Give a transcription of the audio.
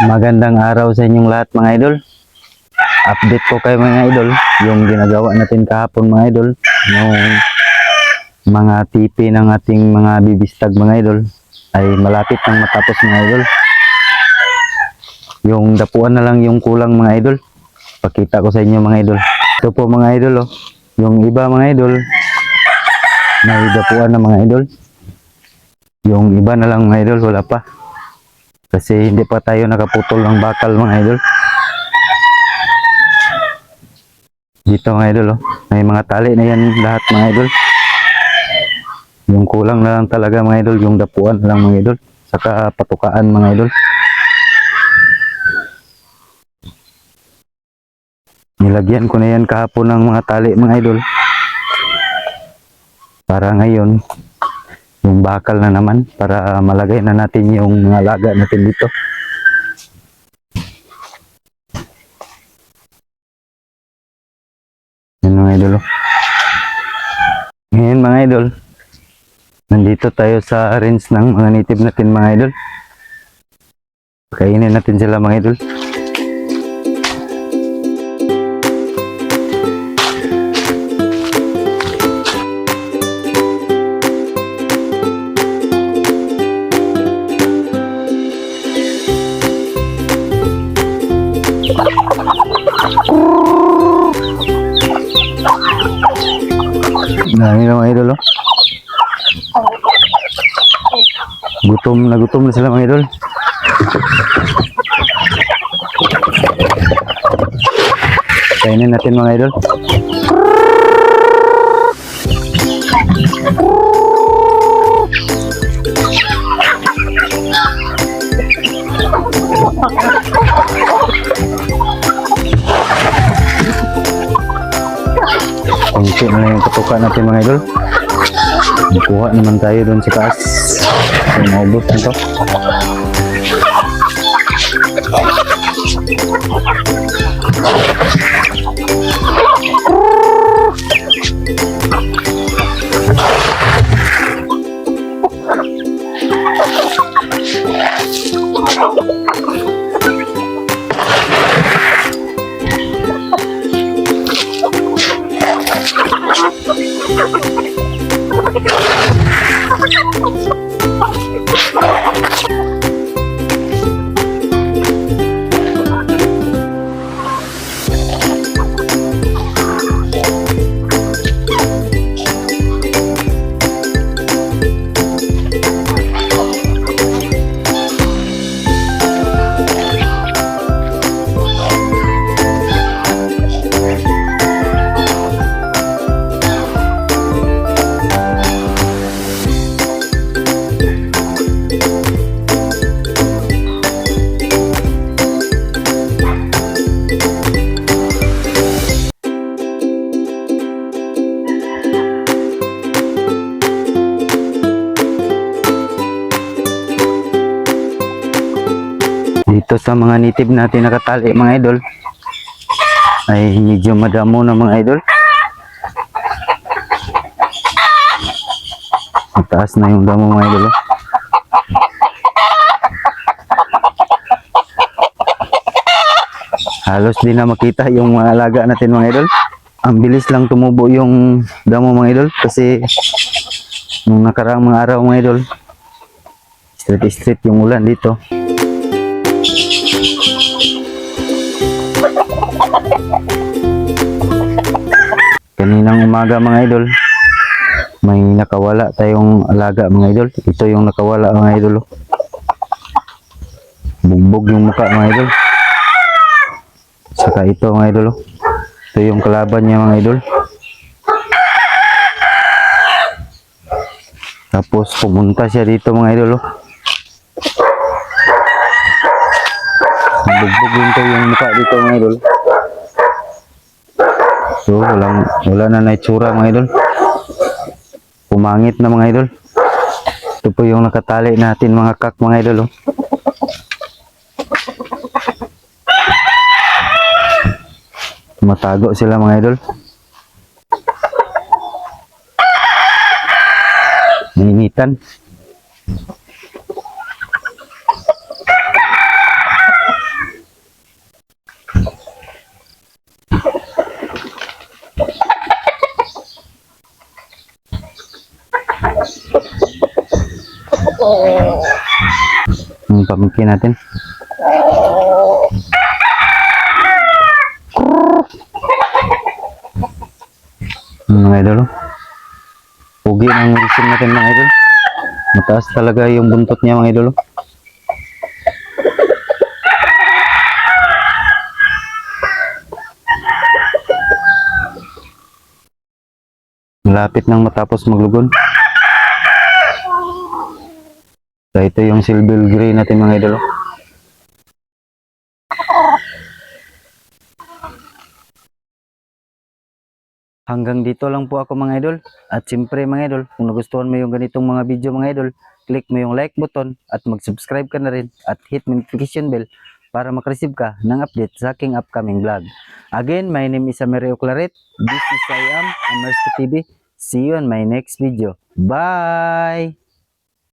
Magandang araw sa inyong lahat mga idol. Update ko kayo mga idol, yung ginagawa natin kahapon mga idol, yung mga tipi ng ating mga bibistag mga idol ay malapit nang matapos mga idol. Yung dapuan na lang yung kulang mga idol. Pakita ko sa inyo mga idol. Ito po mga idol oh. Yung iba mga idol may dapuan na mga idol. Yung iba na lang mga idol wala pa. Kasi hindi pa tayo nakaputol ng bakal mga idol. Dito mga idol oh. May mga tali na yan lahat mga idol. Yung kulang na lang talaga mga idol, yung dapuan na lang mga idol. Saka patukaan mga idol. Nilagyan ko na yan kahapon ng mga tali mga idol. Para ngayon yung bakal na naman, para malagay na natin yung mga laga natin dito. Yan mga idol. Ngayon mga idol, nandito tayo sa range ng mga native natin mga idol. Kainin natin sila mga idol. Dami na mga idol oh. Gutom na sila mga idol. Kainin natin mga idol. Kunti na lang yung patukan natin mga idol. Nakuha naman tayo doon sa taas. So, maubos na to. Dito sa mga native natin nakatali mga idol ay medyo madamo na mga idol. Mataas na yung damo mga idol. Halos di na makita yung mga alaga natin mga idol. Ang bilis lang tumubo yung damo mga idol kasi nung nakaraang mga araw mga idol, straight yung ulan dito. Kaninang umaga mga idol, may nakawala tayong alaga mga idol. Ito yung nakawala mga idol. Bugbog yung mukha mga idol. Saka ito mga idol. Ito yung kalaban niya mga idol. Tapos pumunta siya dito mga idol. Bugbog yung mukha dito mga idol. So, wala na naitsura mga idol. Pumangit na mga idol. Ito po yung nakatali natin mga kak mga idol. Matago sila mga idol. Nainitan. Yung pamangkin natin. Mga idol, oh. Pugi ng racing natin mga idol. Mataas talaga yung buntot niya mga idol, oh. Malapit nang matapos maglugon. So ito yung silver gray natin mga idol, oh. Hanggang dito lang po ako mga idol. At siyempre mga idol, kung nagustuhan mo yung ganitong mga video mga idol, click mo yung like button at mag-subscribe ka na rin at hit notification bell para makareceive ka ng update sa aking upcoming vlog. Again, my name is Amerio Claret. This is I am Amersko TV. See you on my next video. Bye!